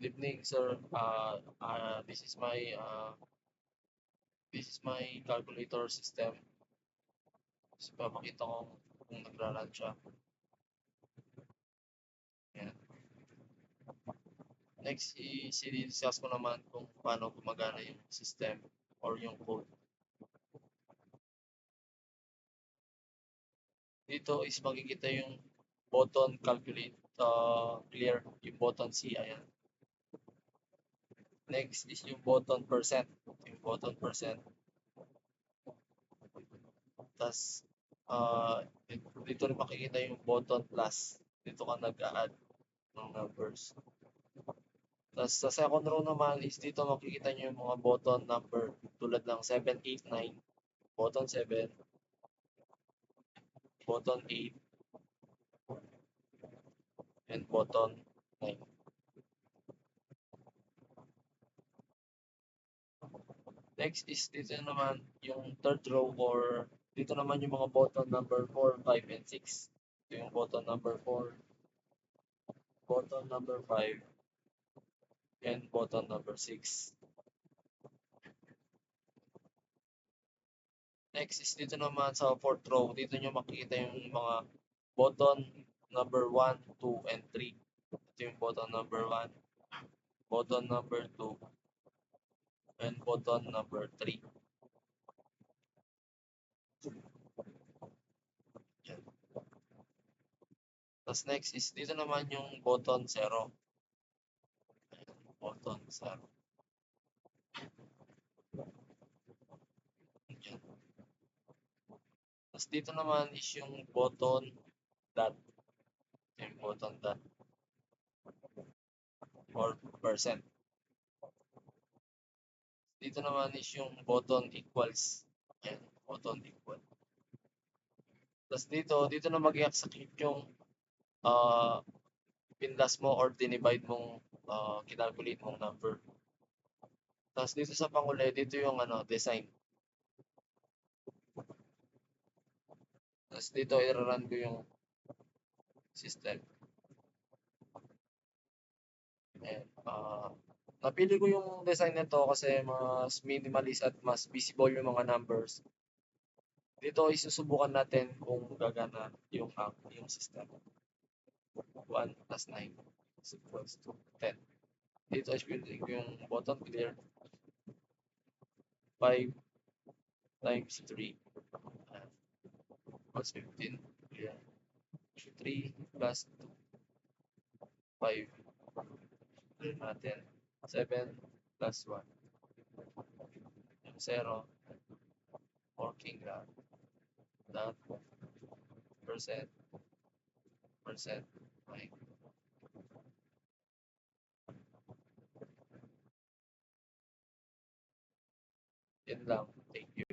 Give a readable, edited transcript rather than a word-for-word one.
Good evening, sir. This is my calculator system. So, papakita ko kung nagra-run siya. Yan. Next, i-discuss ko naman kung paano gumagana yung system or yung code. Dito is makikita yung button calculate, clear, yung button C, ayan. Next is yung button percent. Yung button percent. Tapos, dito rin makikita yung button plus. Dito ka nag-add ng numbers. Tapos sa second row naman is dito makikita nyo yung mga button number tulad ng 7, 8, 9, button 7, button 8, and button 9. Next is dito naman yung third row or dito naman yung mga button number 4, 5, and 6. Ito yung button number 4, button number 5, and button number 6. Next is dito naman sa fourth row, dito nyo makikita yung mga button number 1, 2, and 3. Ito yung button number 1, button number 2, and button number 3. Yan. Tapos next is dito naman yung button 0. Ayan, button 0. Yan. Tapos dito naman is yung button dot. Yung button dot or percent. Dito naman is yung button equals. Yan, button equal. Tapos dito na mag-i-execute yung pindas mo or dinivide mong kinalculate mong number. Tapos dito sa panguli, dito yung design. Tapos dito i-run ko yung system. And, napili ko yung design nito kasi mas minimalist at mas visible yung mga numbers. Dito isusubukan natin kung gagana yung system. 1 plus 9 is equals to 10. Dito is building yung button clear. 5 times 3 equals 15. Clear. 3 plus 2, 5. Clear natin. 7 plus 1. Yung 0. Working lang. Dot. Percent. Percent. Okay. Yan lang. Thank you.